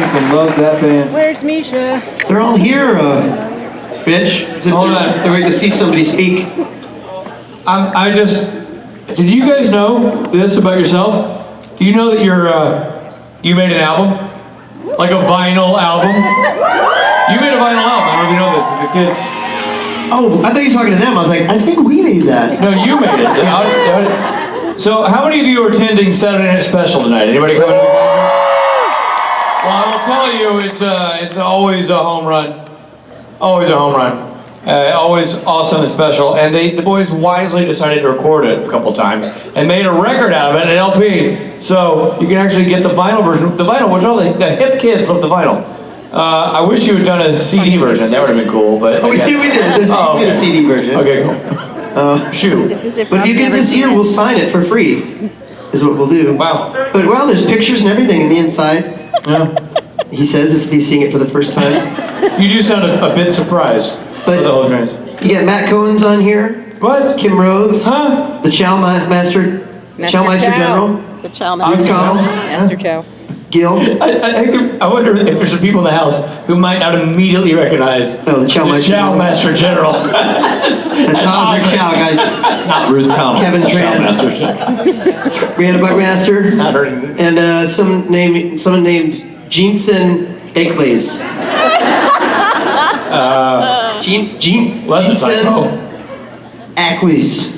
freaking love that band. Where's Misha? They're all here, bitch. Hold on. They're ready to see somebody speak. Did you guys know this about yourself? Do you know that you made an album? Like a vinyl album? You made a vinyl album. I don't know if you know this. The kids. Oh, I thought you were talking to them. I was like, I think we made that. No, you made it. So, how many of you are attending Saturday Night Special tonight? Anybody coming to the concert? Well, I will tell you, it's always a home run. Always a home run. Always awesome and special. And the boys wisely decided to record it a couple times and made a record out of it, an LP. So you can actually get the vinyl version. The vinyl, which all the hip kids love the vinyl. I wish you had done a CD version. That would have been cool. But we did. There's a CD version. Okay, cool. Shoot. But if you get this here, we'll sign it for free. Is what we'll do. Wow. But well, there's pictures and everything in the inside. Yeah. He says as if he's seeing it for the first time. You do sound a bit surprised. But the whole experience. You got Matt Cohen's on here. What? Kim Rhodes. Huh? The Chowmeister General. The Chow Master. Master Chow. Gil. I wonder if there's some people in the house who might not immediately recognize the Chowmeister General. That's Hauser Chow, guys. Not Ruth Connell. Kevin Tran. Brianna Buckmaster. Not her. And someone named Jeanson Eccles. Jeanson Ackles.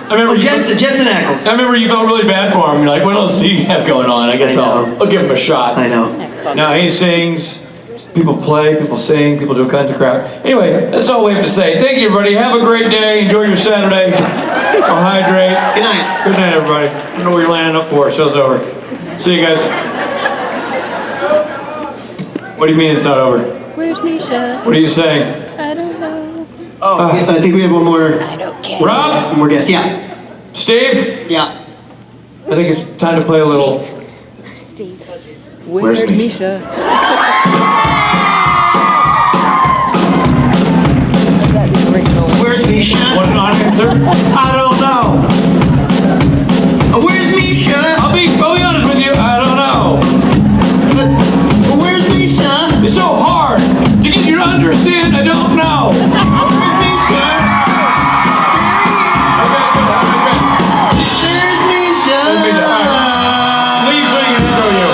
I remember Jensen Ackles. I remember you felt really bad for him. You're like, what else do you have going on? I guess I'll give him a shot. I know. No, he sings. People play, people sing, people do kinds of crap. Anyway, that's all we have to say. Thank you, everybody. Have a great day. Enjoy your Saturday. Go hydrate. Good night. Good night, everybody. I don't know what you're lining up for. Show's over. See you guys. What do you mean it's not over? Where's Misha? What are you saying? I don't know. Oh, I think we have one more. I don't care. Rob? One more guest. Yeah. Steve? Yeah. I think it's time to play a little. Steve. Where's Misha? Where's Misha? Want an answer? I don't know. Where's Misha? I'll be honest with you. I don't know. Where's Misha? It's so hard to get you to understand. I don't know. Where's Misha? Okay, good. There's Misha. Leave so you can show you.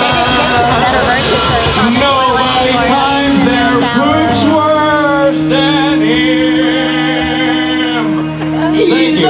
Nobody times their poops worse than him. Thank you.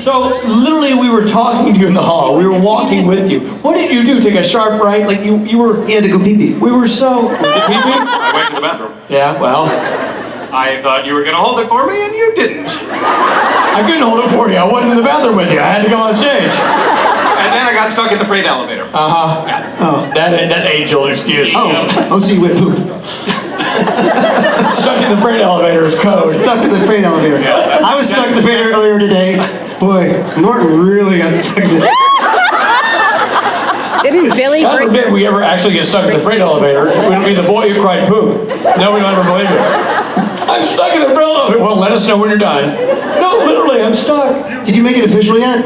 So literally, we were talking to you in the hall. We were walking with you. What did you do? Take a sharp right? Like you were. He had to go pee-pee. We were so. Was it pee-pee? I went to the bathroom. Yeah. Well, I thought you were gonna hold it for me, and you didn't. I couldn't hold it for you. I wasn't in the bathroom with you. I had to go on stage. And then I got stuck in the freight elevator. Oh. That age-old excuse. Oh, so you went poop. Stuck in the freight elevator is code. Stuck in the freight elevator. Yeah, I was stuck in the freight elevator earlier today. Boy, Norton really got stuck in the... Didn't Billy God bring... forbid we ever actually get stuck in the freight elevator. It'll be the boy who cried poop. No, we don't ever believe it. I'm stuck in the freight elevator. Well, let us know when you're done. No, literally, I'm stuck. Did you make it official yet?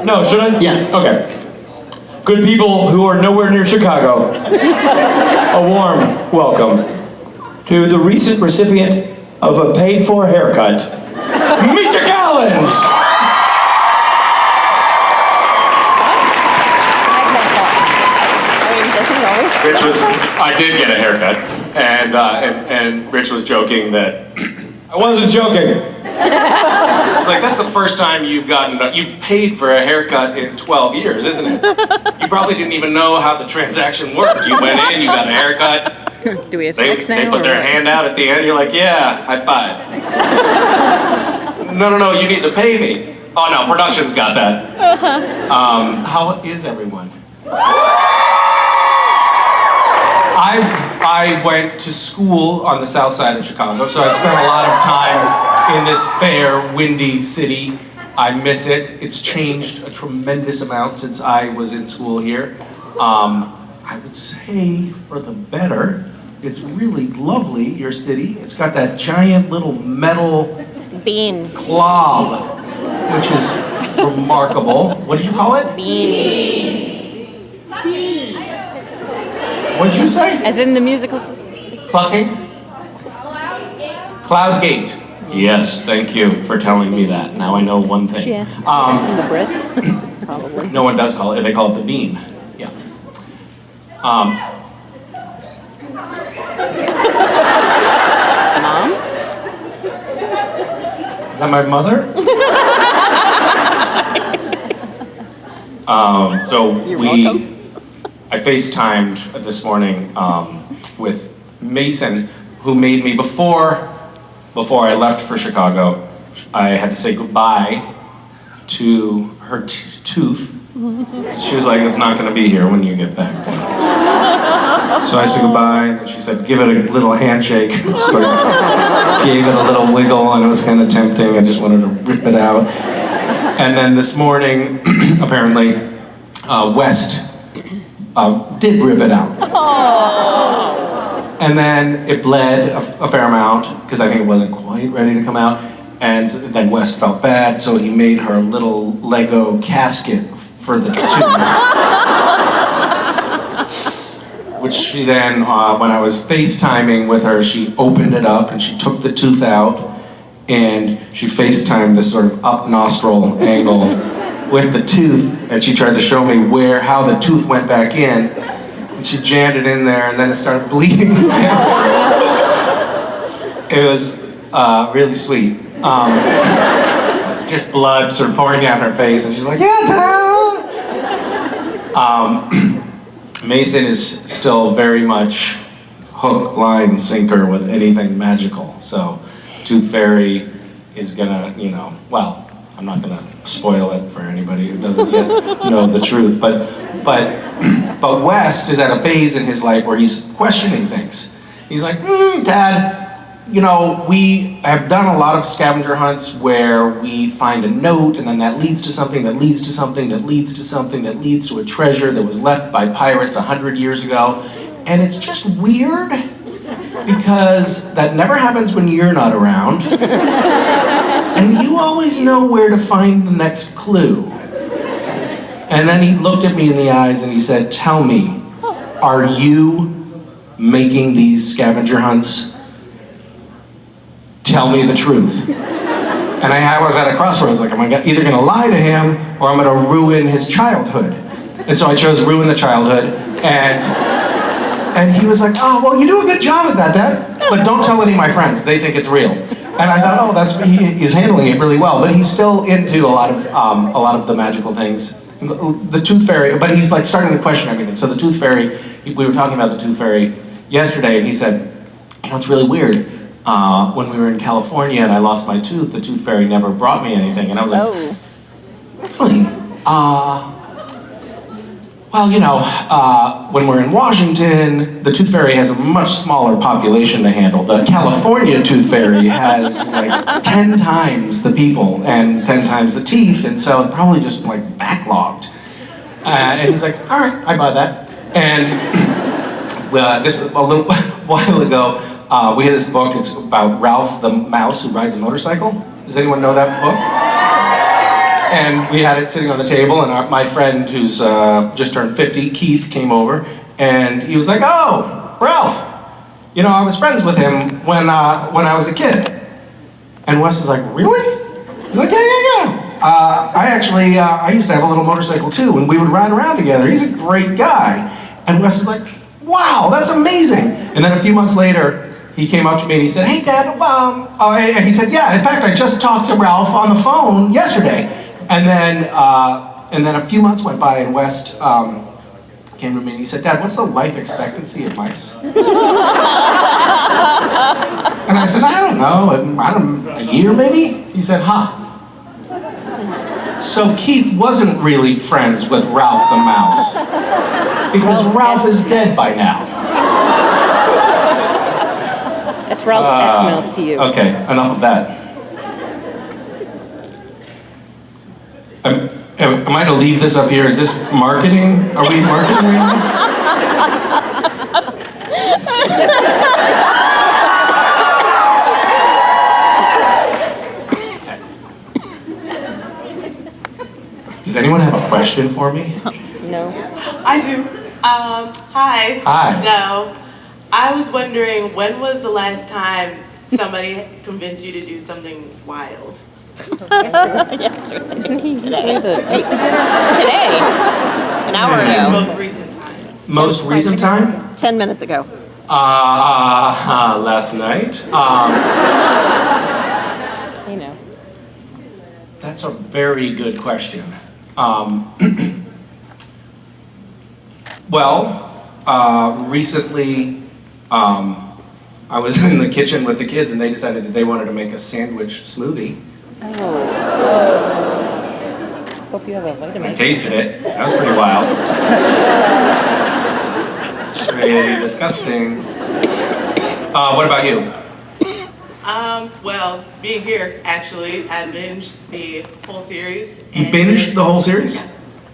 No, should I? Yeah. Okay. Good people who are nowhere near Chicago, a warm welcome to the recent recipient of a paid-for haircut, Mr. Collins! I did get a haircut, and Rich was joking that I wasn't joking. it's like, that's the first time you paid for a haircut in 12 years, isn't it? You probably didn't even know how the transaction worked. You went in, you got a haircut. Do we have They sex now? put their hand out at the end, you're like, yeah, high five. No, you need to pay me. Oh no, production's got that. How is everyone? I went to school on the south side of Chicago, so I spent a lot of time in this fair, windy city. I miss it. It's changed a tremendous amount since I was in school here. I would say for the better. It's really lovely, your city. It's got that giant little metal Bean. clob, which is remarkable. What did you call it? Bean. What'd you say? As in the musical. Clucking? Cloud Gate. Yes, thank you for telling me that. Now I know one thing. Yeah. Asking the Brits. Probably. No one does call it. They call it the bean. Yeah. Mom? Is that my mother? So You're welcome. I FaceTimed this morning with Mason, who made me before I left for Chicago. I had to say goodbye to her tooth. She was like, "It's not going to be here when you get back." So I said goodbye, and she said, "Give it a little handshake." So I gave it a little wiggle, and it was kind of tempting. I just wanted to rip it out. And then this morning, apparently, West did rip it out. And then it bled a fair amount, because I think it wasn't quite ready to come out. And then West felt bad, so he made her a little Lego casket for the tooth. Which she then, when I was FaceTiming with her, she opened it up and she took the tooth out, and she FaceTimed this sort of up nostril angle with the tooth, and she tried to show me how the tooth went back in, and she jammed it in there, and then it started bleeding. It was really sweet. Just blood sort of pouring down her face, and she's like, "Yeah, Dad!" Mason is still very much hook, line, sinker with anything magical. So Tooth Fairy is gonna, well, I'm not gonna spoil it for anybody who doesn't yet know the truth, but West is at a phase in his life where he's questioning things. He's like, Dad, we have done a lot of scavenger hunts where we find a note, and then that leads to something, that leads to something, that leads to something, that leads to a treasure that was left by pirates 100 years ago. And it's just weird, because that never happens when you're not around. And you always know where to find the next clue. And then he looked at me in the eyes and he said, "Tell me, are you making these scavenger hunts? Tell me the truth." And I was at a crossroads, like, am I either gonna lie to him or I'm gonna ruin his childhood? And so I chose ruin the childhood, and he was like, "Oh, well, you do a good job at that, Dad, but don't tell any of my friends, they think it's real." And I thought, oh, he's handling it really well, but he's still into a lot of the magical things. The Tooth Fairy, but he's like starting to question everything. So the Tooth Fairy, we were talking about the Tooth Fairy yesterday, and he said, "It's really weird. When we were in California and I lost my tooth, the Tooth Fairy never brought me anything." And I was like, "Really? Well, when we're in Washington, the Tooth Fairy has a much smaller population to handle. The California Tooth Fairy has like 10 times the people and 10 times the teeth, and so it probably just like backlogged." And he's like, "All right, I buy that." And this a little while ago, we had this book. It's about Ralph the mouse who rides a motorcycle. Does anyone know that book? And we had it sitting on the table, and my friend who's just turned 50, Keith, came over, and he was like, "Oh, Ralph, I was friends with him when I was a kid." And Wes was like, "Really?" He's like, "Yeah. I used to have a little motorcycle too, and we would ride around together. He's a great guy." And Wes was like, "Wow, that's amazing." And then a few months later, he came up to me and he said, "Hey, Dad," and he said, "Yeah, in fact, I just talked to Ralph on the phone yesterday." And then a few months went by, and West came to me and he said, "Dad, what's the life expectancy of mice?" And I said, "I don't know, a year maybe?" He said, "Huh. So Keith wasn't really friends with Ralph the Mouse. Because Ralph is dead by now. It's Ralph S. Mouse to you. Okay, enough of that. Am I to leave this up here? Is this marketing? Are we marketing right now? Does anyone have a question for me? No. I do. Hi. Hi. So, I was wondering, when was the last time somebody convinced you to do something wild? Isn't he today? Today, an hour ago, Most recent time. Most recent time? 10 minutes ago. Last night. You know. That's a very good question. Recently, I was in the kitchen with the kids and they decided that they wanted to make a sandwich smoothie. Oh. Hope you have a I vitamin. tasted it. That was pretty wild. Pretty disgusting. What about you? Well, being here, actually, I binged the whole series. You binged the whole series?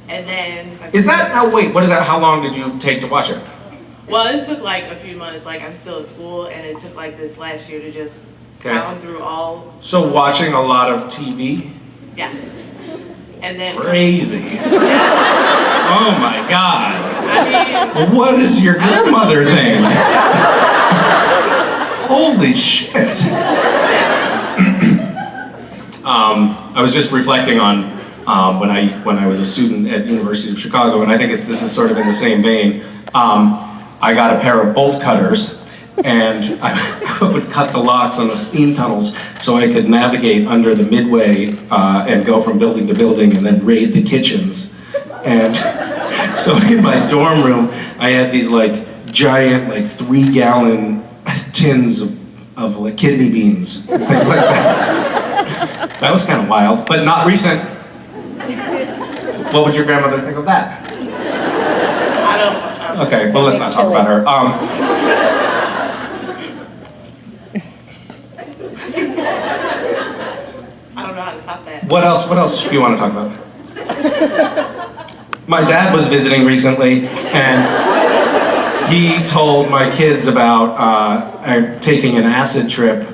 And then... Is that, oh wait, what is that? How long did you take to watch it? Well, it took like a few months, like I'm still at school, and it took like this last year to just pound through all... So watching a lot of TV? Yeah. And then... Crazy. Oh my God. I mean... What is your grandmother thing? Holy shit. I was just reflecting on when I was a student at University of Chicago, and I think this is sort of in the same vein. I got a pair of bolt cutters, and I would cut the locks on the steam tunnels so I could navigate under the midway and go from building to building and then raid the kitchens. And so in my dorm room, I had these like giant, like 3-gallon tins of like kidney beans, things like that. That was kind of wild, but not recent. What would your grandmother think of that? I don't... Okay, well let's not talk about her. I don't know how to top that. What else do you want to talk about? My dad was visiting recently, and he told my kids about taking an acid trip.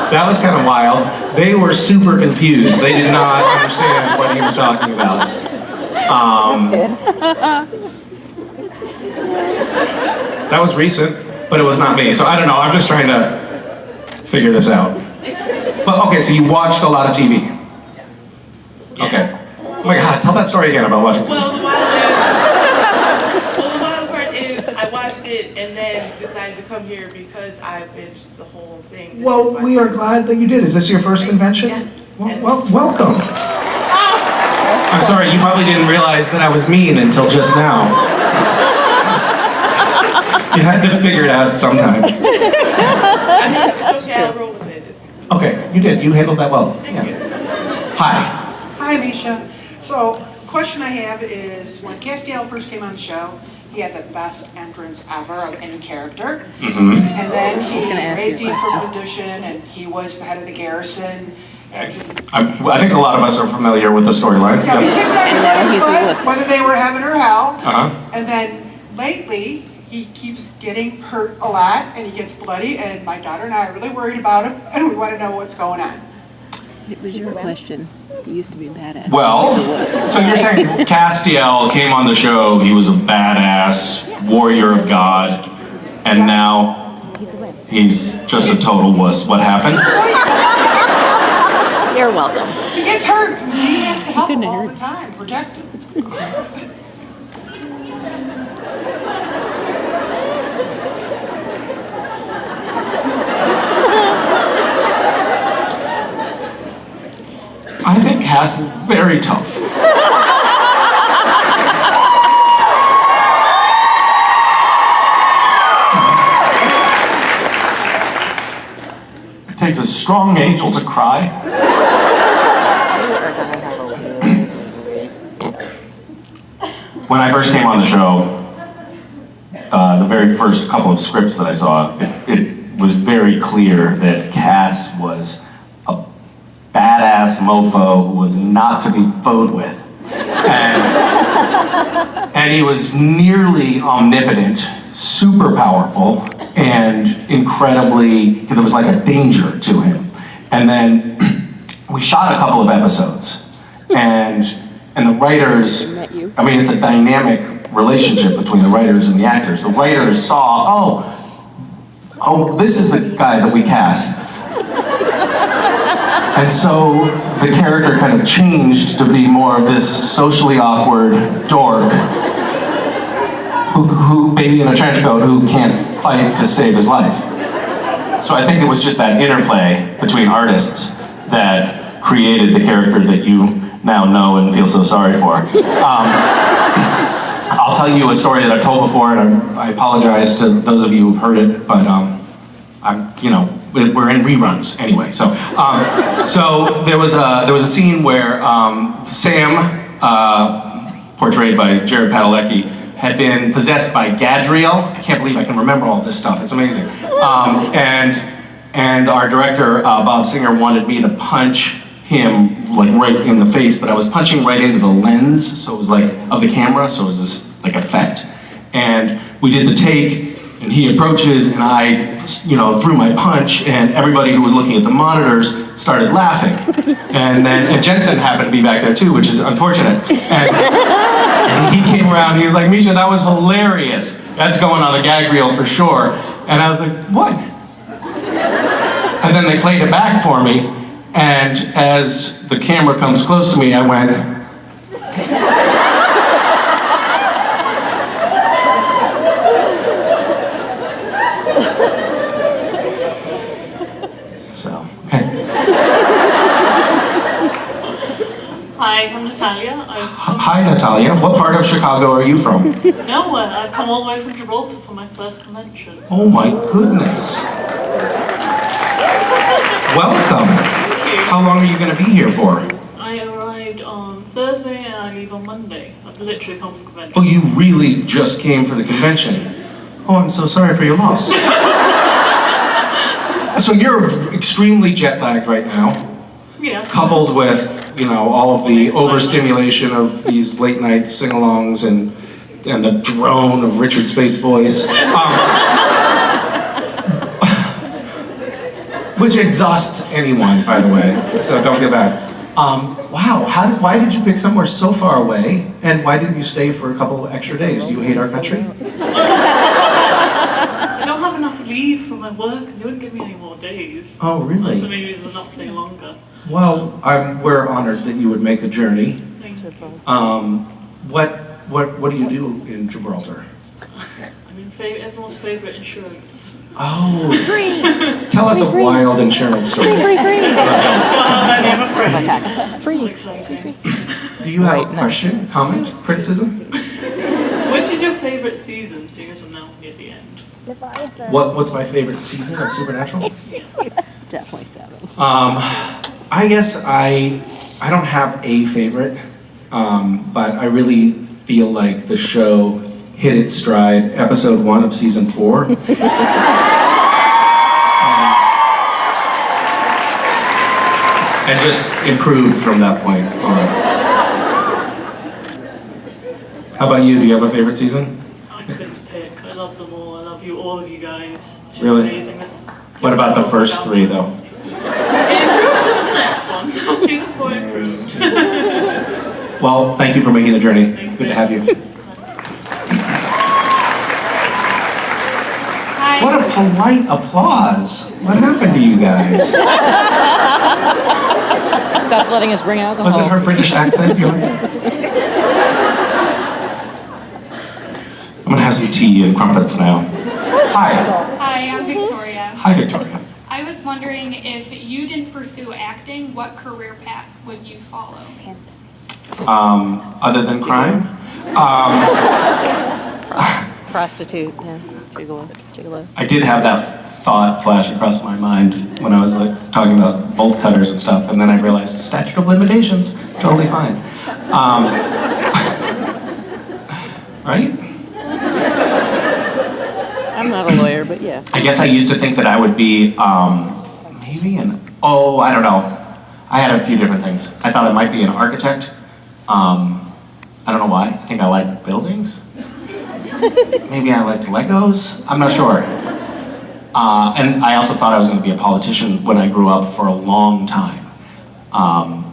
That was kind of wild. They were super confused. They did not understand what he was talking about. That was recent, but it was not me. So I don't know, I'm just trying to figure this out. But okay, so you watched a lot of TV. Okay. Oh my God, tell that story again about watching TV. Well, the wild part is I watched it and then decided to come here because I binged the whole thing. Well, we are glad that you did. Is this your first convention? Yeah. Well, welcome. I'm sorry, you probably didn't realize that I was mean until just now. You had to figure it out sometime. It's okay, I'll roll with it. Okay, you did. You handled that well. Yeah. Hi. Hi, Misha. So, the question I have is, when Castiel first came on the show, he had the best entrance ever of any character. Mm-hmm. And then he gonna ask raised you a him question. from Audition, and he was the head of the garrison. And he, I think a lot of us are familiar with the storyline. yeah, he kicked And now everybody's he's the butt, wuss. whether they were heaven or hell. Uh-huh. And then lately, he keeps getting hurt a lot, and he gets bloody, and my daughter and I are really worried about him, and we want to know what's going on. It was your question. He used to be badass. Well, so you're saying Castiel came on the show, he was a badass warrior of God, and now he's just a total wuss. What happened? You're welcome. He gets hurt, and he has to help him couldn't all hurt. the time, protect him. I think Cass is very tough. It takes a strong angel to cry. When I first came on the show, the very first couple of scripts that I saw, it was very clear that Cass was a badass mofo who was not to be fooled with. And he was nearly omnipotent, super powerful, and incredibly, there was like a danger to him. And then we shot a couple of episodes, and the writers, I mean, it's a dynamic relationship between the writers and the actors. The writers saw, oh, this is the guy that we cast. And so the character kind of changed to be more of this socially awkward dork who baby in a trench coat who can't fight to save his life. So I think it was just that interplay between artists that created the character that you now know and feel so sorry for. I'll tell you a story that I've told before, and I apologize to those of you who've heard it, but we're in reruns anyway. So there was a scene where Sam, portrayed by Jared Padalecki, had been possessed by Gadriel. I can't believe I can remember all this stuff. It's amazing. And our director, Bob Singer, wanted me to punch him like right in the face, but I was punching right into the lens, so it was like of the camera, so it was this like effect. And we did the take, and he approaches, and I, threw my punch, and everybody who was looking at the monitors started laughing. And Jensen happened to be back there too, which is unfortunate. And he came around, and he was like, Misha, that was hilarious. That's going on the gag reel for sure. And I was like, what? And then they played it back for me, and as the camera comes close to me, I went, so, okay. Hi, I'm Natalia. Hi, Natalia. What part of Chicago are you from? Nowhere. I've come all the way from Gibraltar for my first convention. Oh my goodness. Welcome. Thank you. How long are you going to be here for? I arrived on Thursday and I leave on Monday. I've literally come for the convention. Oh, you really just came for the convention. Oh, I'm so sorry for your loss. So you're extremely jet lagged right now. Yeah. Coupled with, all of the overstimulation of these late night sing-alongs and the drone of Richard Spate's voice. Which exhausts anyone, by the way, so don't feel bad. Wow, why did you pick somewhere so far away, and why didn't you stay for a couple of extra days? Do you hate our country? I don't have enough leave from my work, and they wouldn't give me any more days. Oh, really? That's the main reason I'm not staying longer. Well, we're honored that you would make the journey. Thank you. What do you do in Gibraltar? I'm in everyone's favorite insurance. Oh, tell us a wild insurance story. Do I have any? I'm afraid. Free. It's not exciting. Do you have a question, comment, criticism? Which is your favorite season, seeing as we're now near the end? What's my favorite season of Supernatural? Definitely 7. I guess I don't have a favorite, but I really feel like the show hit its stride episode 1 of season 4. And just improved from that point on. How about you? Do you have a favorite season? I couldn't pick. I love them all. I love you, all of you guys. It's just Really? amazing. What about the first 3 though? It improved in the next one. Season 4 improved. Well, thank you for making the journey. Good to have you. Hi. What a polite applause. What happened to you guys? Stop letting us bring alcohol. Was it her British accent? You're like... I'm gonna have some tea and crumpets now. Hi. Hi, I'm Victoria. Hi, Victoria. I was wondering, if you didn't pursue acting, what career path would you follow? Other than crime? Prostitute, yeah. Gigolo. I did have that thought flash across my mind when I was like talking about bolt cutters and stuff, and then I realized statute of limitations, totally fine. Right? I'm not a lawyer, but yeah. I guess I used to think that I would be maybe I don't know. I had a few different things. I thought I might be an architect. I don't know why. I think I like buildings. Maybe I liked Legos. I'm not sure. And I also thought I was going to be a politician when I grew up for a long time.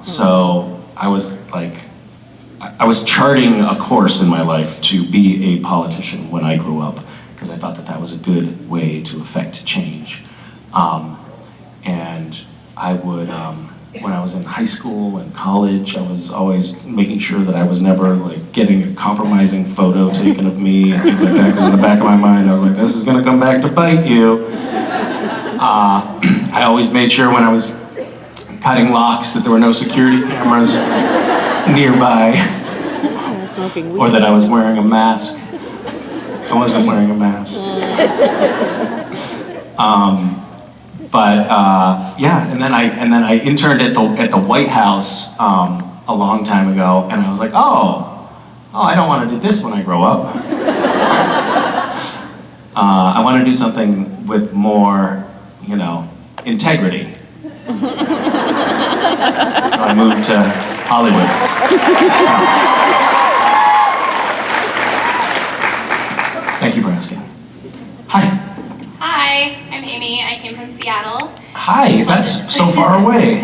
So I was like, I was charting a course in my life to be a politician when I grew up, because I thought that that was a good way to affect change. And I would, when I was in high school and college, I was always making sure that I was never like getting a compromising photo taken of me and things like that, because in the back of my mind I was like, this is gonna come back to bite you. I always made sure when I was cutting locks that there were no security cameras nearby, or that I was wearing a mask. I wasn't wearing a mask. Yeah, and then I interned at the White House a long time ago, and I was like, oh, I don't want to do this when I grow up. I want to do something with more, integrity. So I moved to Hollywood. Thank you for asking. Hi. Hi, I'm Amy. I came from Seattle. Hi, that's so far away.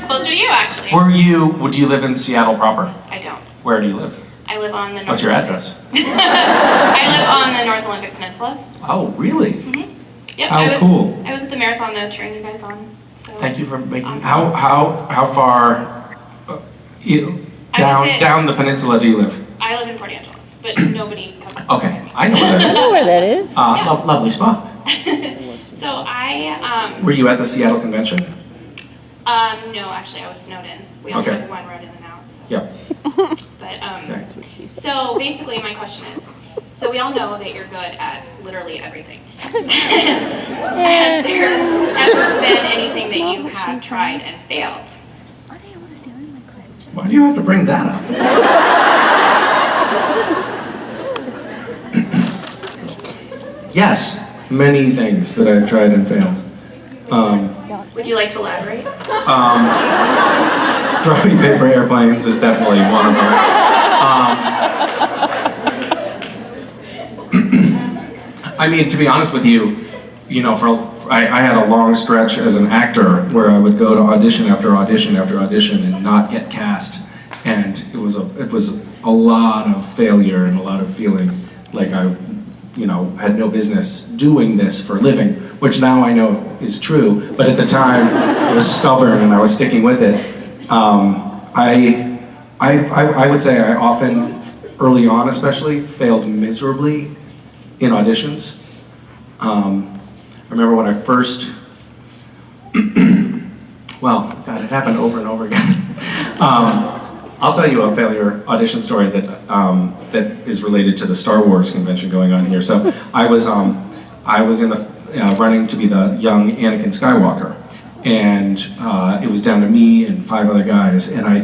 Closer to you, actually. Would you live in Seattle proper? I don't. Where do you live? I live on the North. What's your address? I live on the North Olympic Peninsula. Oh, really? Mm-hmm. Yep. How cool. I was at the marathon though, cheering you guys on. So. Thank you for making. Awesome. How far down the peninsula do you live? I live in Port Angeles, but nobody comes. Okay, I know where that is. I know where that is. Yeah. Lovely spot. So I. Were you at the Seattle convention? No, actually, I was snowed in. We only have one road in and out. So. Yep. But so basically, my question is. So we all know that you're good at literally everything. Has there ever been anything that you have tried and failed? Why do you have to bring that up? Yes, many things that I've tried and failed. Would you like to elaborate? Throwing paper airplanes is definitely one of them. I mean, to be honest with you, I had a long stretch as an actor where I would go to audition after audition after audition and not get cast, and it was a lot of failure and a lot of feeling like I, had no business doing this for a living, which now I know is true. But at the time, I was stubborn and I was sticking with it. I would say I often, early on especially, failed miserably in auditions. I remember when I first, it happened over and over again. I'll tell you a failure audition story that is related to the Star Wars convention going on here. So I was in the running to be the young Anakin Skywalker, and it was down to me and 5 other guys, and I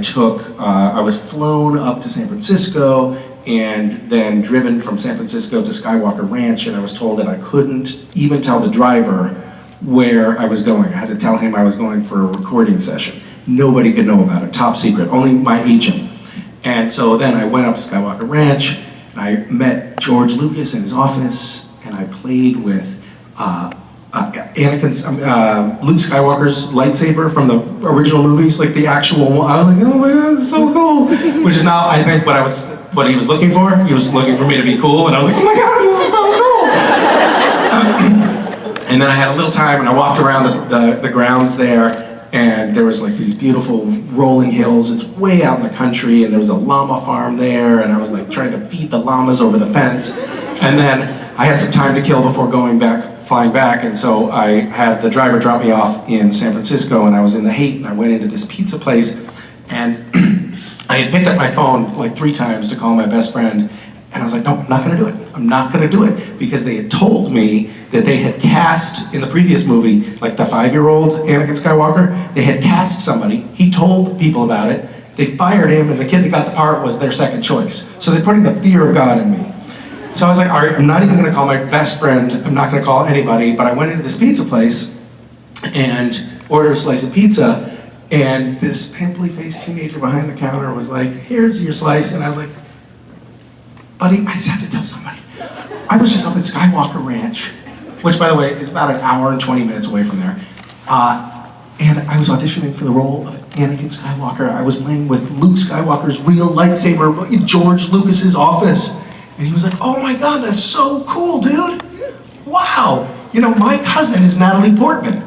was flown up to San Francisco and then driven from San Francisco to Skywalker Ranch, and I was told that I couldn't even tell the driver where I was going. I had to tell him I was going for a recording session. Nobody could know about it, top secret, only my agent. And so then I went up to Skywalker Ranch, and I met George Lucas in his office, and I played with Luke Skywalker's lightsaber from the original movies, like the actual one. I was like, oh my God, this is so cool. Which is now, I think, what he was looking for. He was looking for me to be cool, and I was like, oh my God, this is so cool. And then I had a little time, and I walked around the grounds there, and there was like these beautiful rolling hills. It's way out in the country, and there was a llama farm there, and I was like trying to feed the llamas over the fence. And then I had some time to kill before flying back, and so I had the driver drop me off in San Francisco, and I was in the Haight, and I went into this pizza place, and I had picked up my phone like 3 times to call my best friend, And I was like, no, I'm not gonna do it. I'm not gonna do it. Because they had told me that they had cast, in the previous movie, like the 5-year-old Anakin Skywalker, they had cast somebody, he told people about it, they fired him, and the kid that got the part was their second choice. So they're putting the fear of God in me. So I was like, all right, I'm not even gonna call my best friend, I'm not gonna call anybody, but I went into this pizza place and ordered a slice of pizza, and this pimply faced teenager behind the counter was like, here's your slice, and I was like, buddy, I just have to tell somebody. I was just up at Skywalker Ranch, which, by the way, is about an hour and 20 minutes away from there. And I was auditioning for the role of Anakin Skywalker. I was playing with Luke Skywalker's real lightsaber in George Lucas's office. And he was like, oh my God, that's so cool, dude. Wow. You know, my cousin is Natalie Portman.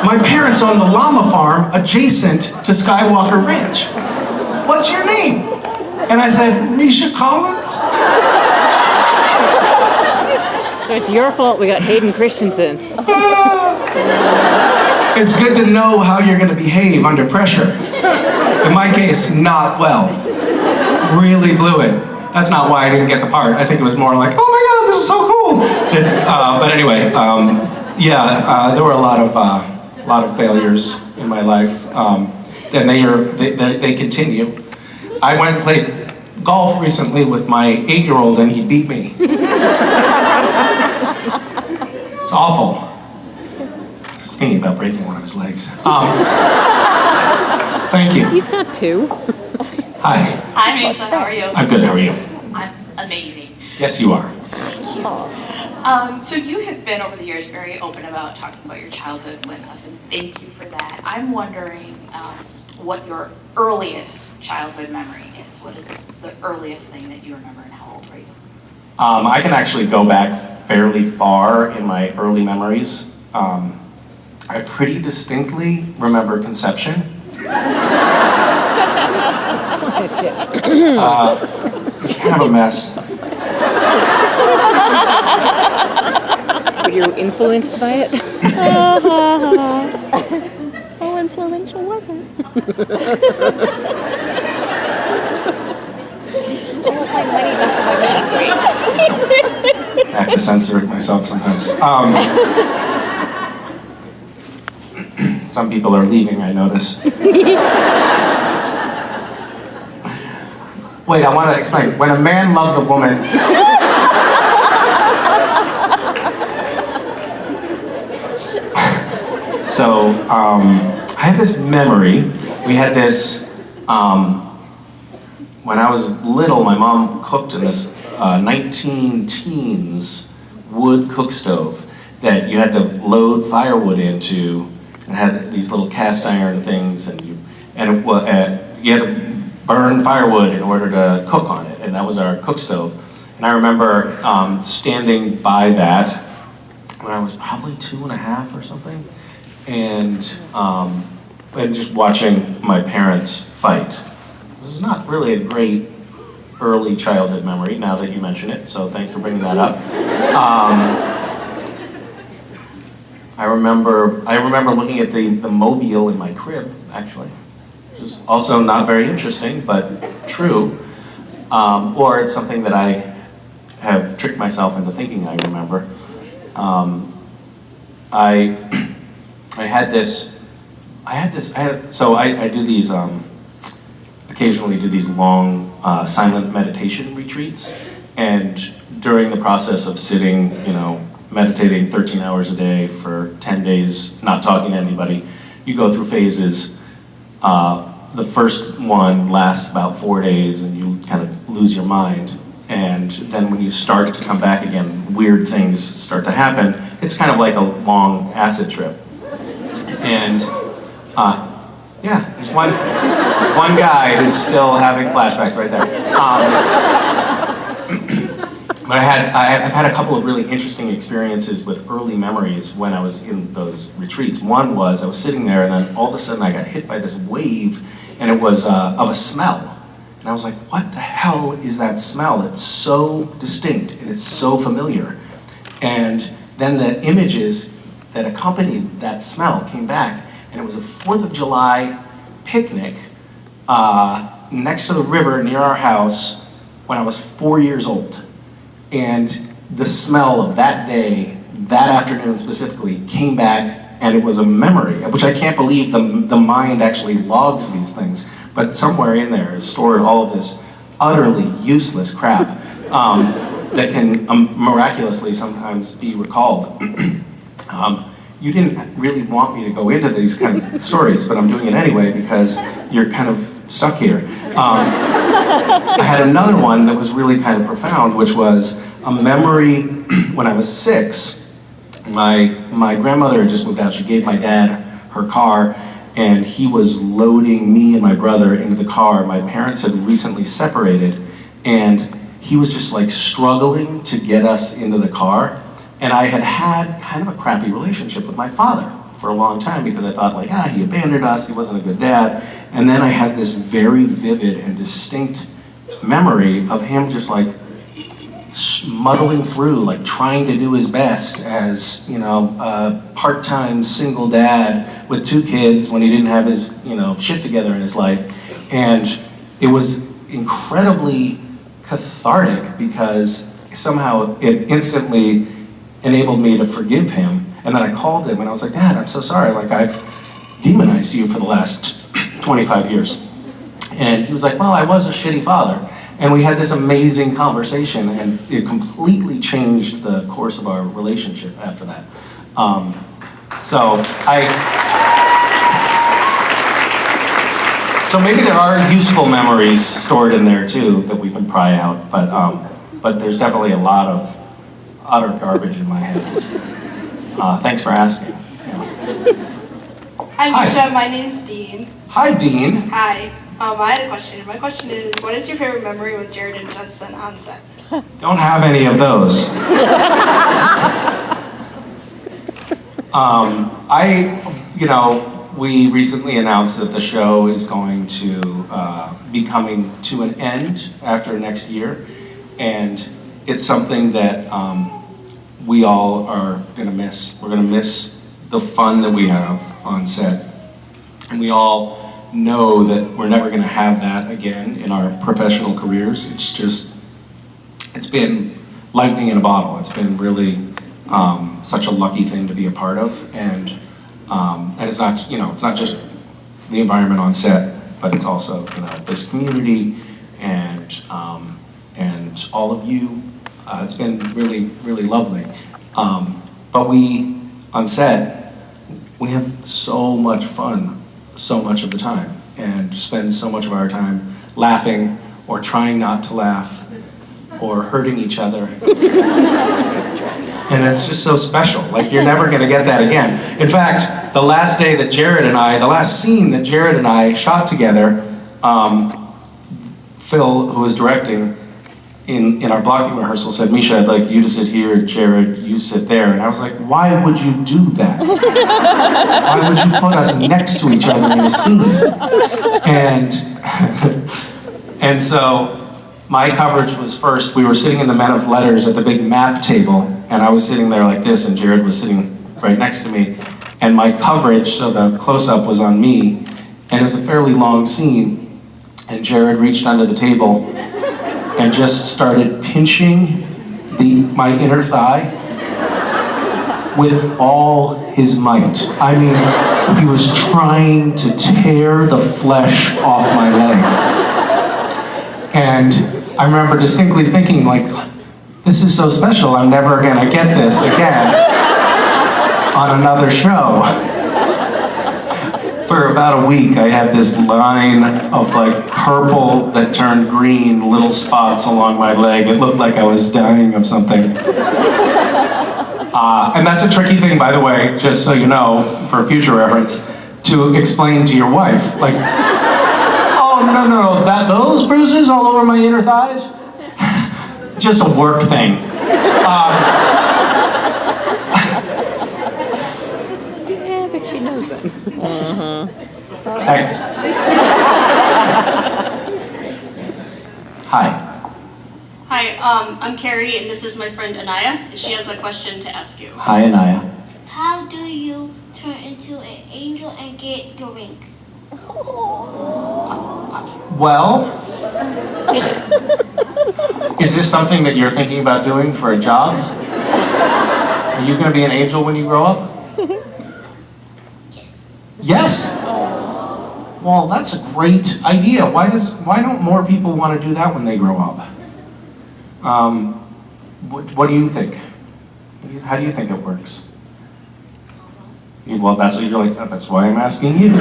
My parents own the llama farm adjacent to Skywalker Ranch. What's your name? And I said, Misha Collins? So it's your fault we got Hayden Christensen. It's good to know how you're going to behave under pressure. In my case, not well. Really blew it. That's not why I didn't get the part. I think it was more like, oh my God, this is so cool. But anyway, there were a lot of failures in my life, and they continue. I went and played golf recently with my 8-year-old, and he beat me. It's awful. Just thinking about breaking one of his legs. Thank you. He's got 2. Hi, Misha. How are you? I'm good. How are you? I'm amazing. Yes, you are. Thank you. So you have been over the years very open about talking about your childhood with us, and thank you for that. I'm wondering what your earliest childhood memory is. What is the earliest thing that you remember, and how old were you? I can actually go back fairly far in my early memories. I pretty distinctly remember conception. It's kind of a mess. Were you influenced by it? How influential was it? I have to censor it myself sometimes. Some people are leaving, I notice. Wait, I want to explain. When a man loves a woman... So, I have this memory. We had this, when I was little, my mom cooked in this 19-teens wood cook stove that you had to load firewood into, and had these little cast iron things, and you had to burn firewood in order to cook on it, and that was our cook stove. And I remember standing by that when I was probably 2.5 or something, and just watching my parents fight. This is not really a great early childhood memory, now that you mention it, so thanks for bringing that up. I remember looking at the mobile in my crib, actually. Which is also not very interesting, but true. Or it's something that I have tricked myself into thinking I remember. I do these, occasionally do these long silent meditation retreats, and during the process of sitting, meditating 13 hours a day for 10 days, not talking to anybody, you go through phases. The first one lasts about 4 days, and you kind of lose your mind. And then when you start to come back again, weird things start to happen. It's kind of like a long acid trip. And there's one guy who's still having flashbacks right there. But I've had a couple of really interesting experiences with early memories when I was in those retreats. One was I was sitting there, and then all of a sudden I got hit by this wave, and it was of a smell. And I was like, what the hell is that smell? It's so distinct, and it's so familiar. And then the images that accompanied that smell came back, and it was a 4th of July picnic next to the river near our house when I was 4 years old. And the smell of that day, that afternoon specifically, came back, and it was a memory, which I can't believe the mind actually logs these things. But somewhere in there is stored all of this utterly useless crap that can miraculously sometimes be recalled. You didn't really want me to go into these kind of stories, but I'm doing it anyway because you're kind of stuck here. I had another one that was really kind of profound, which was a memory when I was 6. My grandmother had just moved out. She gave my dad her car, and he was loading me and my brother into the car. My parents had recently separated, and he was just like struggling to get us into the car. And I had had kind of a crappy relationship with my father for a long time because I thought like, he abandoned us, he wasn't a good dad. And then I had this very vivid and distinct memory of him just like muddling through, like trying to do his best as, you know, a part-time single dad with 2 kids when he didn't have his, you know, shit together in his life. And it was incredibly cathartic because somehow it instantly enabled me to forgive him. And then I called him and I was like, Dad, I'm so sorry, like I've demonized you for the last 25 years. And he was like, well, I was a shitty father. And we had this amazing conversation, and it completely changed the course of our relationship after that. So maybe there are useful memories stored in there too that we can pry out, but there's definitely a lot of utter garbage in my head. Thanks for asking. Hi, Misha. My name's Dean. Hi, Dean. Hi. I had a question. My question is, what is your favorite memory with Jared and Jensen on set? Don't have any of those. We recently announced that the show is going to be coming to an end after next year, and it's something that we all are gonna miss. We're gonna miss the fun that we have on set, and we all know that we're never gonna have that again in our professional careers. It's been lightning in a bottle. It's been really such a lucky thing to be a part of, and it's not, it's not just the environment on set, but it's also, this community and all of you. It's been really, really lovely. But we, on set, we have so much fun so much of the time, and spend so much of our time laughing or trying not to laugh or hurting each other. And it's just so special. Like, you're never gonna get that again. In fact, the last scene that Jared and I shot together, Phil, who was directing, in our blocking rehearsal said, Misha, I'd like you to sit here, Jared, you sit there. And I was like, why would you do that? Why would you put us next to each other in a scene? And so my coverage was first. We were sitting in the Men of Letters at the big map table, and I was sitting there like this, and Jared was sitting right next to me. And my coverage, so the close-up was on me, and it was a fairly long scene, and Jared reached under the table and just started pinching my inner thigh with all his might. I mean, he was trying to tear the flesh off my leg. And I remember distinctly thinking, like, this is so special, I'm never gonna get this again on another show. For about a week, I had this line of like purple that turned green, little spots along my leg. It looked like I was dying of something. And that's a tricky thing, by the way, just so you know, for future reference, to explain to your wife. Like, oh, no, those bruises all over my inner thighs? Just a work thing. Yeah, but she knows that. Thanks. Hi. Hi, I'm Carrie, and this is my friend Anaya. She has a question to ask you. Hi, Anaya. How do you turn into an angel and get your wings? Well, is this something that you're thinking about doing for a job? Are you going to be an angel when you grow up? Yes? Well, that's a great idea. Why don't more people want to do that when they grow up? What do you think? How do you think it works? Well, that's what you're like, that's why I'm asking you.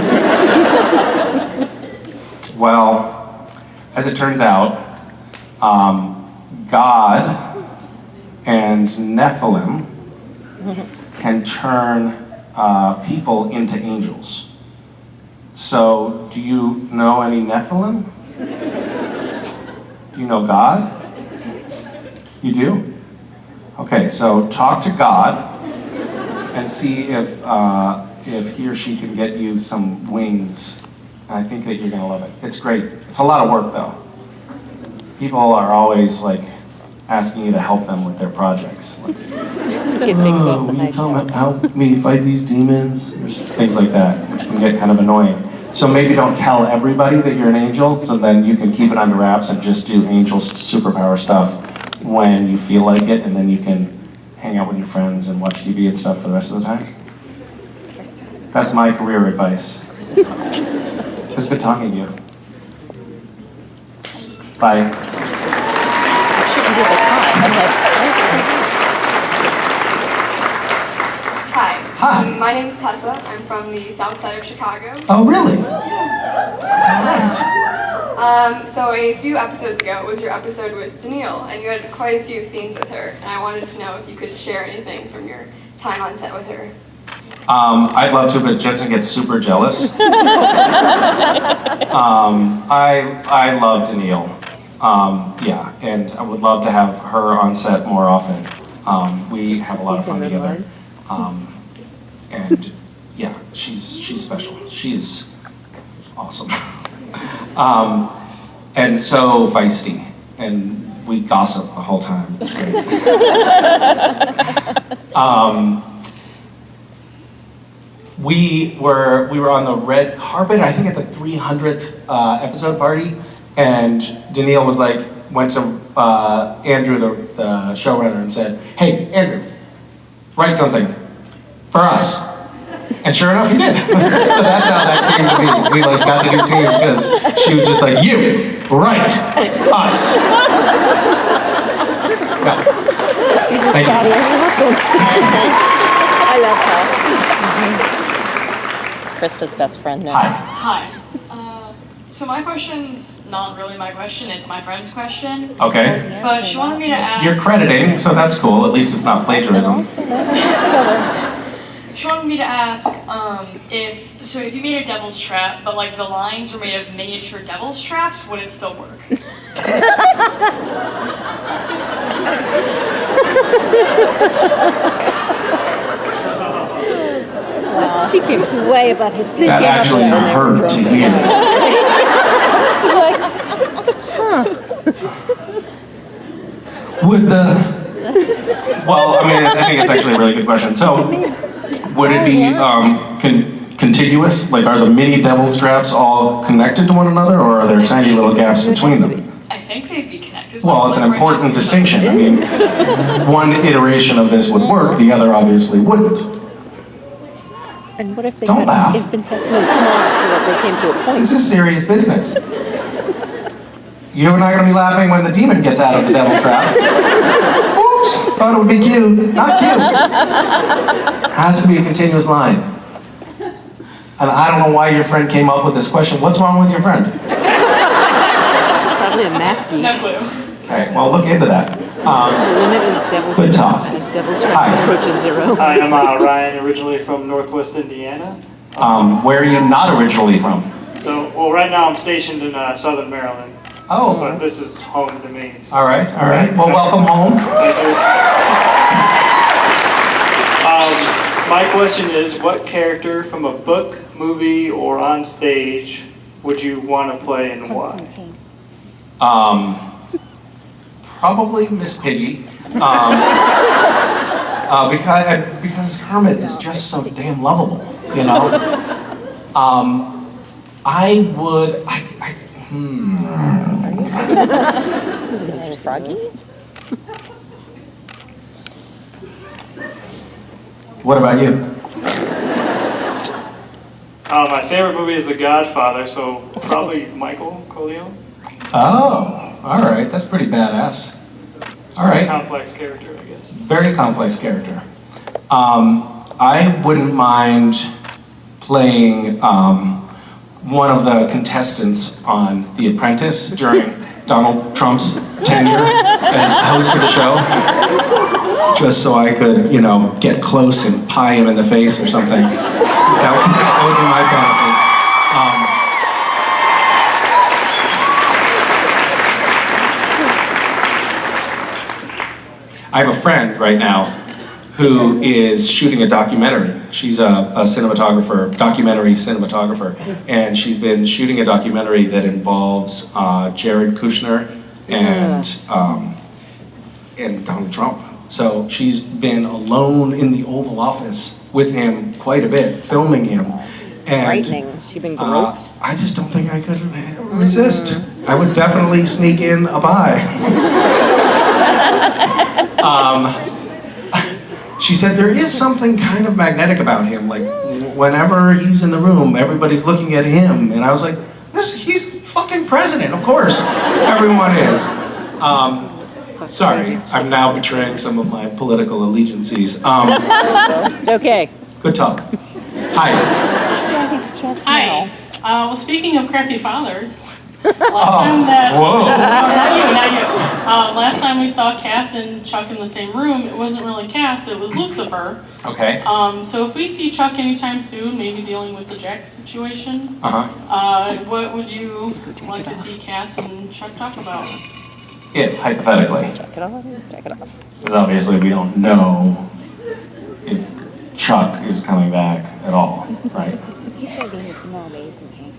Well, as it turns out, God and Nephilim can turn people into angels. So, do you know any Nephilim? Do you know God? You do? Okay, so talk to God and see if he or she can get you some wings. I think that you're gonna love it. It's great. It's a lot of work though. People are always like asking you to help them with their projects. Like, oh, will you come help me fight these demons? There's things like that, which can get kind of annoying. So maybe don't tell everybody that you're an angel, so then you can keep it under wraps and just do angel superpower stuff when you feel like it, and then you can hang out with your friends and watch TV and stuff for the rest of the time. That's my career advice. It's good talking to you. Bye. Hi. My name's Tessa. I'm from the south side of Chicago. Oh, really? So a few episodes ago, it was your episode with Danielle, and you had quite a few scenes with her, and I wanted to know if you could share anything from your time on set with her. I'd love to, but Jensen gets super jealous. I love Danielle. Yeah, and I would love to have her on set more often. We have a lot of fun together. And yeah, she's special. She's awesome. And so feisty, and we gossip the whole time. It's great. We were on the red carpet, I think at the 300th episode party, and Danielle went to Andrew, the showrunner, and said, "Hey, Andrew, write something for us." And sure enough, he did. So that's how that came to be. We got to do scenes because she was just like, "You, write us." Yeah. Thank you. I love her. It's Krista's best friend now. Hi. So my question's not really my question, it's my friend's question. Okay. But she wanted me to ask... You're crediting, so that's cool. At least it's not plagiarism. She wanted me to ask if you made a devil's trap, but the lines were made of miniature devil's traps, would it still work? Wow. She came way above his thing. That actually hurt to hear. Would well, I mean, I think it's actually a really good question. So, would it be contiguous? Are the mini devil's traps all connected to one another, or are there tiny little gaps between them? I think they'd be connected. Well, it's an important distinction. I mean, one iteration of this would work, the other obviously wouldn't. And what if they Don't got laugh. infinitesimally small so that they came to a point? This is serious business. You're not going to be laughing when the demon gets out of the devil's trap. Oops, thought it would be cute. Not cute. Has to be a continuous line. And I don't know why your friend came up with this question. What's wrong with your friend? She's probably a math geek. No clue. Okay, well, look into that. The limit is devil's Good talk. As devil's trap Hi. approaches zero. Hi, I'm Ryan, originally from Northwest Indiana. Where are you not originally from? So, well, right now I'm stationed in Southern Maryland. Oh. But this is home to me. So. All right. Well, welcome home. Thank you. My question is, what character from a book, movie, or on stage would you want to play and why? Probably Miss Piggy. Because Kermit is just so damn lovable, you know? Froggies? What about you? My favorite movie is The Godfather, so probably Michael Corleone. Oh, all right. That's pretty badass. All right. Complex character, I guess. Very complex character. I wouldn't mind playing one of the contestants on The Apprentice during Donald Trump's tenure as host of the show. Just so I could, you know, get close and pie him in the face or something. That would be my fantasy. I have a friend right now who is shooting a documentary. She's a cinematographer, documentary cinematographer, and she's been shooting a documentary that involves Jared Kushner and Donald Trump. So she's been alone in the Oval Office with him quite a bit, filming him. And, Frightening. She's been groped. I just don't think I could resist. I would definitely sneak in a bye. She said there is something kind of magnetic about him. Like whenever he's in the room, everybody's looking at him. And I was like, he's fucking president, of course. Everyone is. Sorry, I'm now betraying some of my political allegiances. It's okay. Good talk. Hi. Hi. Well, speaking of crappy fathers, Whoa. not you. Last time we saw Cass and Chuck in the same room, it wasn't really Cass, it was Lucifer. Okay. So if we see Chuck anytime soon, maybe dealing with the Jack situation, what would you like to see Cass and Chuck talk about? If, hypothetically. Check it off. Because obviously we don't know if Chuck is coming back at all, right? He's going to be more amazing, okay?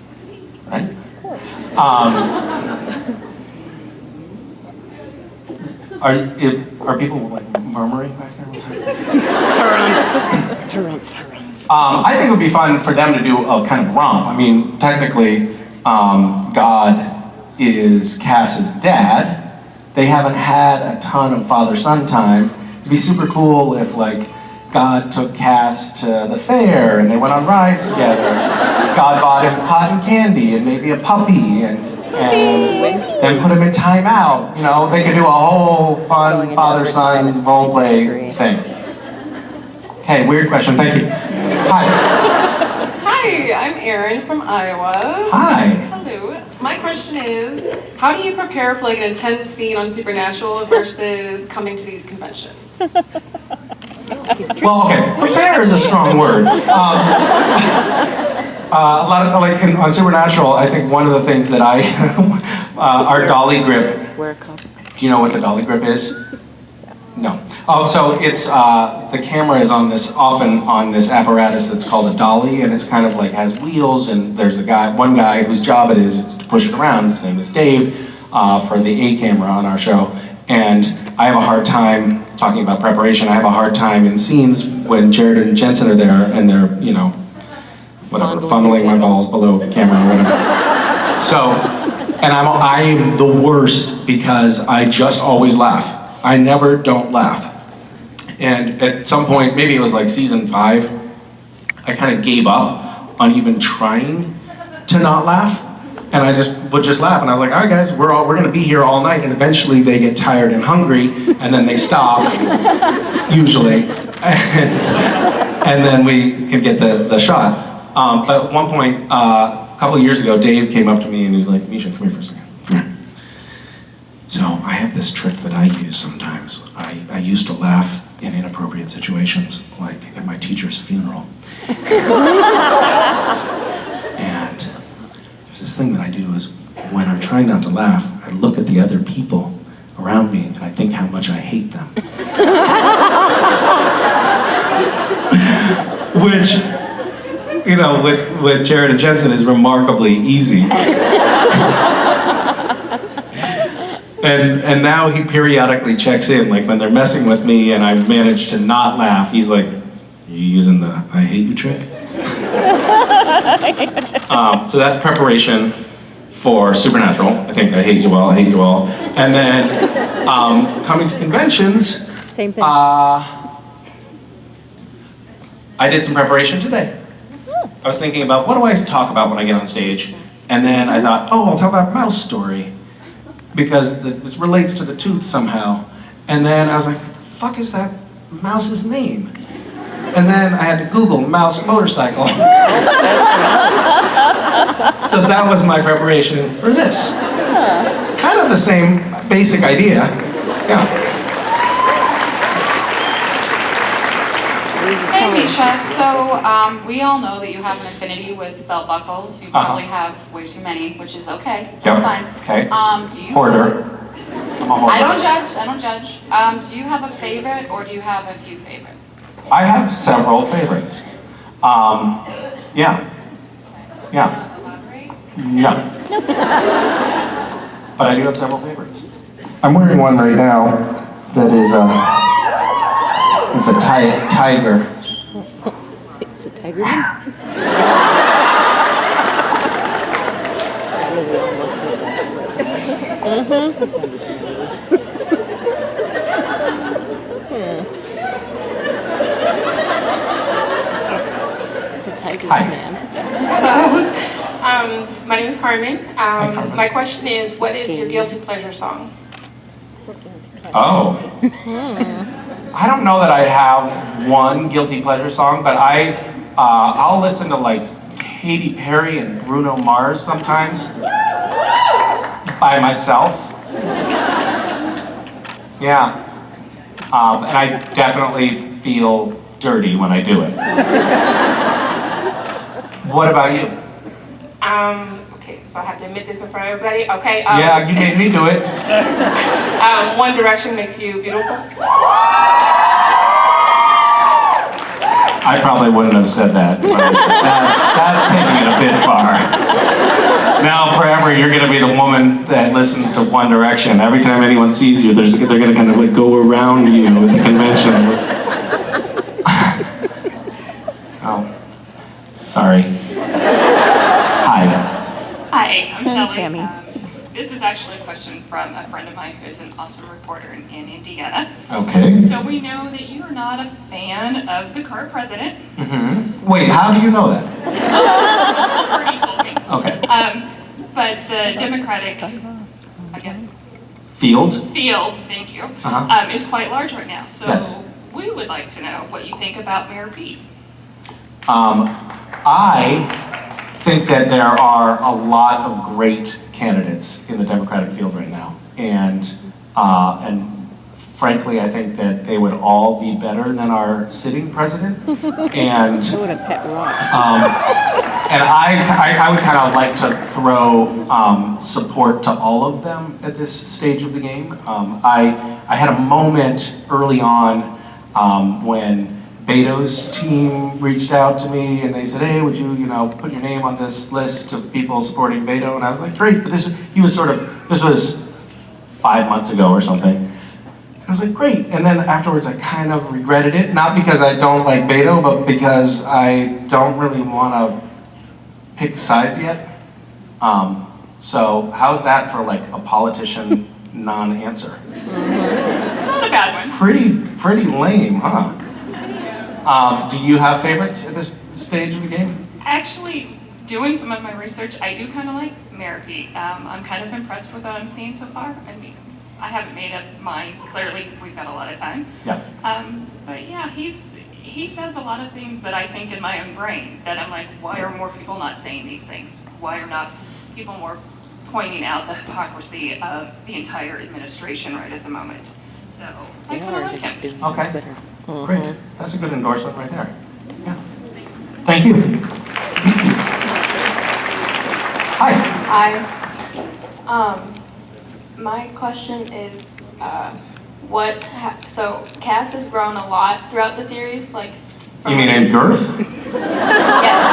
Right? Of course. Are people like murmuring back there? What's happening? I think it would be fun for them to do a kind of romp. I mean, technically, God is Cass's dad. They haven't had a ton of father-son time. It'd be super cool if, like, God took Cass to the fair and they went on rides together. God bought him cotton candy and maybe a puppy and then put him in timeout. You know, they could do a whole fun father-son role-play thing. Okay, weird question, thank you. Hi. Hi, I'm Erin from Iowa. Hi. Hello. My question is, how do you prepare for like an intense scene on Supernatural versus coming to these conventions? Well, okay, prepare is a strong word. A lot of, like, on Supernatural, I think one of the things that our dolly grip, do you know what the dolly grip is? No. Oh, so it's, the camera is often on this apparatus that's called a dolly, and it's kind of like has wheels, and there's one guy whose job it is to push it around. His name is Dave, for the A camera on our show. And I have a hard time, talking about preparation, I have a hard time in scenes when Jared and Jensen are there and they're, you know, whatever, fumbling my balls below the camera or whatever. So, and I'm the worst because I just always laugh. I never don't laugh. And at some point, maybe it was like season 5, I kind of gave up on even trying to not laugh. And I would just laugh, and I was like, all right guys, we're gonna be here all night, and eventually they get tired and hungry, and then they stop, usually, and then we can get the shot. But at one point, a couple of years ago, Dave came up to me and he was like, Misha, come here for a second. Come here. So I have this trick that I use sometimes. I used to laugh in inappropriate situations, like at my teacher's funeral. And this thing that I do is when I'm trying not to laugh, I look at the other people around me and I think how much I hate them. Which, you know, with Jared and Jensen is remarkably easy. And now he periodically checks in, like when they're messing with me and I manage to not laugh, he's like, are you using the I hate you trick? So that's preparation for Supernatural. I think I Hate You All, I Hate You All. And then coming to conventions, Same thing. I did some preparation today. I was thinking about what do I talk about when I get on stage? And then I thought, oh, I'll tell that mouse story because this relates to the tooth somehow. And then I was like, what the fuck is that mouse's name? And then I had to Google mouse motorcycle. So that was my preparation for this. Kind of the same basic idea. Yeah. Hey Misha, so we all know that you have an affinity with belt buckles. You probably have way too many, which is okay. That's fine. Okay. Do you? Hoarder. I'm a hoarder. I don't judge. Do you have a favorite or do you have a few favorites? I have several favorites. Yeah. No. But I do have several favorites. I'm wearing one right now that is it's a tiger. It's a tiger. It's a tiger man. My name is Carmen. My question is, what is your guilty pleasure song? Oh. I don't know that I have one guilty pleasure song, but I'll listen to like Katy Perry and Bruno Mars sometimes by myself. Yeah. And I definitely feel dirty when I do it. What about you? Okay, so I have to admit this in front of everybody. Okay. Yeah, you made me do it. One Direction makes you beautiful. I probably wouldn't have said that. But that's taking it a bit far. Now forever, you're going to be the woman that listens to One Direction. Every time anyone sees you, they're going to kind of like go around you at the convention. Oh, sorry. Hi. Hi, I'm Shelley. Tammy. This is actually a question from a friend of mine who's an awesome reporter in Indiana. Okay. So we know that you are not a fan of the current president. Mm-hmm. Wait, how do you know that? Bernie told me. Okay. But the Democratic, I guess, Field? thank you, Uh-huh. is quite large right now. So Yes. we would like to know what you think about Mayor Pete. I think that there are a lot of great candidates in the Democratic field right now, and frankly, I think that they would all be better than our sitting president. And What a pet rock. and I would kind of like to throw support to all of them at this stage of the game. I had a moment early on when Beto's team reached out to me and they said, hey, would you put your name on this list of people supporting Beto? And I was like, great, but this was 5 months ago or something. And I was like, great. And then afterwards I kind of regretted it, not because I don't like Beto, but because I don't really want to pick sides yet. So how's that for like a politician non-answer? Not a bad one. Pretty lame, huh? Do you have favorites at this stage of the game? Actually, doing some of my research, I do kind of like Mayor Pete. I'm kind of impressed with what I'm seeing so far. I mean, I haven't made up mine. Clearly, we've got a lot of time. Yeah. But yeah, he says a lot of things that I think in my own brain that I'm like, why are more people not saying these things? Why are not people more pointing out the hypocrisy of the entire administration right at the moment? So I kind of like him. Okay. Great. That's a good endorsement right there. Yeah. Thank you. Hi. Hi. My question is, so Cass has grown a lot throughout the series, like. You mean in girth? Yes.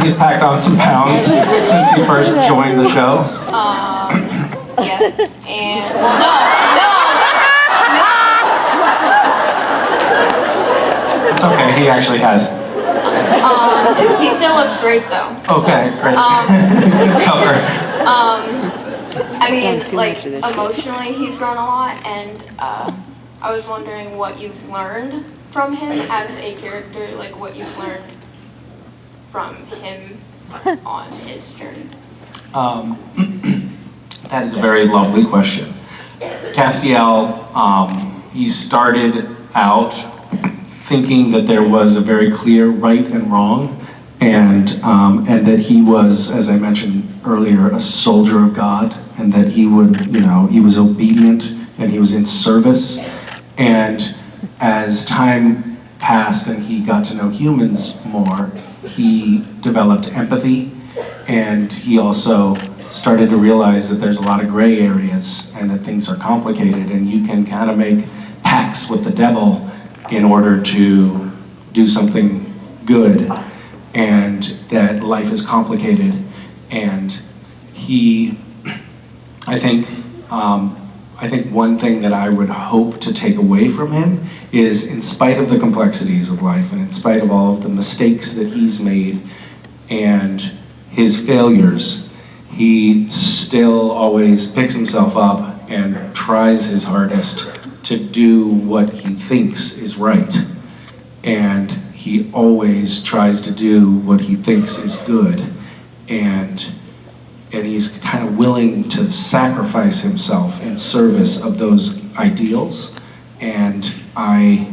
He's packed on some pounds since he first joined the show. Yes. And well, no. It's okay. He actually has. He still looks great though. Okay, great. Good cover. I mean, Done too like, much of this shit. emotionally, he's grown a lot, and I was wondering what you've learned from him as a character, like what you've learned from him on his journey. That is a very lovely question. Castiel, he started out thinking that there was a very clear right and wrong, and that he was, as I mentioned earlier, a soldier of God, and that he would, he was obedient and he was in service. And as time passed and he got to know humans more, he developed empathy, and he also started to realize that there's a lot of gray areas and that things are complicated, and you can kind of make pacts with the devil in order to do something good, and that life is complicated. And I think one thing that I would hope to take away from him is, in spite of the complexities of life and in spite of all of the mistakes that he's made and his failures, he still always picks himself up and tries his hardest to do what he thinks is right. And he always tries to do what he thinks is good. And he's kind of willing to sacrifice himself in service of those ideals. And I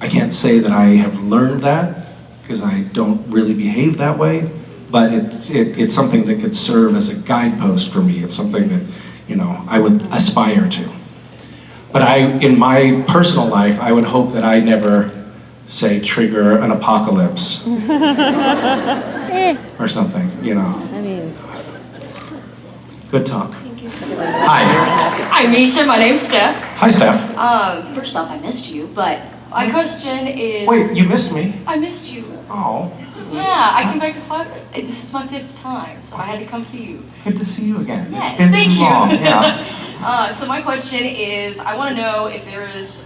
can't say that I have learned that, because I don't really behave that way, but it's something that could serve as a guidepost for me. It's something that, I would aspire to. But in my personal life, I would hope that I never, say, trigger an apocalypse or something, I mean, Good talk. Thank you. Hi. Hi, Misha. My name's Steph. Hi, Steph. First off, I missed you, but my question is... Wait, you missed me? I missed you. Oh. Yeah, I came back to Florida. This is my 5th time, so I had to come see you. Good to see you again. Yes, it's been thank too you. long. Yeah. So my question is, I want to know if there is,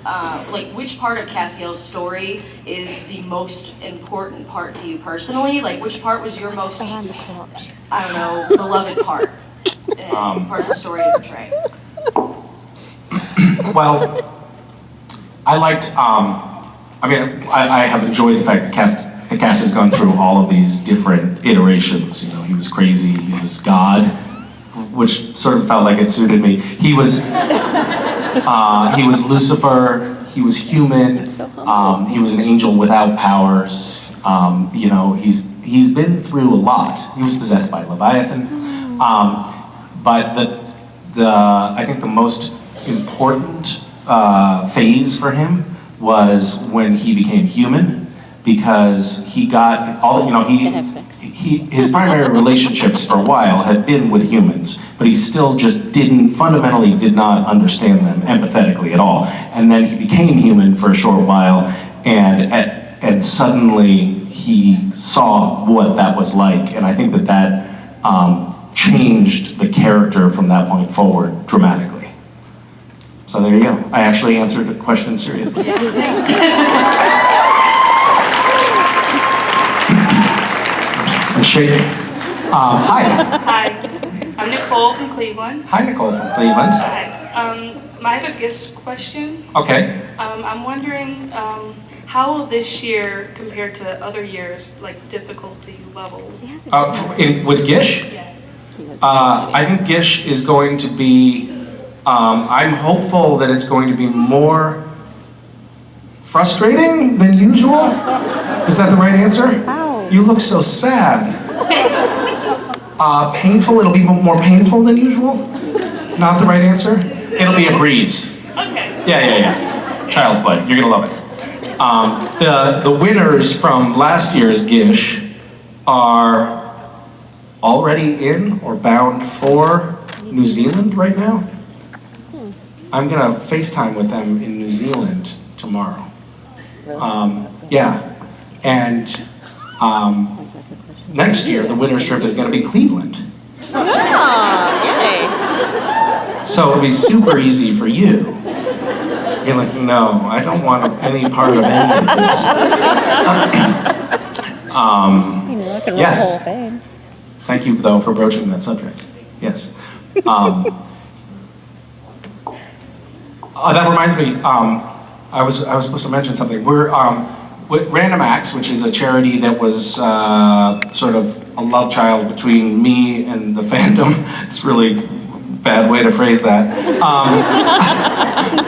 which part of Castiel's story is the most important part to you personally? Like, which part was your most, I don't know, beloved part? Part of the story to portray? Well, I liked, I have enjoyed the fact that Cass has gone through all of these different iterations. He was crazy, he was God, which sort of felt like it suited me. He was Lucifer, he was human, he was an angel without powers. He's been through a lot. He was possessed by Leviathan. But I think the most important phase for him was when he became human, because he got his primary relationships for a while had been with humans, but he still just fundamentally did not understand them empathetically at all. And then he became human for a short while, and suddenly he saw what that was like, and I think that changed the character from that point forward dramatically. So there you go. I actually answered the question seriously. Yeah, thanks. I'm shaking. Hi. Hi, I'm Nicole from Cleveland. Hi, Nicole from Cleveland. Hi. I have a guest question. Okay. I'm wondering how will this year compare to other years, like difficulty level? With Gish? Yes. I think Gish is going to be, I'm hopeful that it's going to be more frustrating than usual. Is that the right answer? You look so sad. Painful, it'll be more painful than usual? Not the right answer? It'll be a breeze. Okay. Yeah. Child's play, you're gonna love it. The winners from last year's Gish are already in or bound for New Zealand right now. I'm gonna FaceTime with them in New Zealand tomorrow. And next year the winner's trip is gonna be Cleveland. So it'll be super easy for you. You're like, no, I don't want any part of any of this. Yes. Thank you, though, for broaching that subject. Yes. That reminds me, I was supposed to mention something. We're with Random Acts, which is a charity that was sort of a love child between me and the fandom. It's really a bad way to phrase that.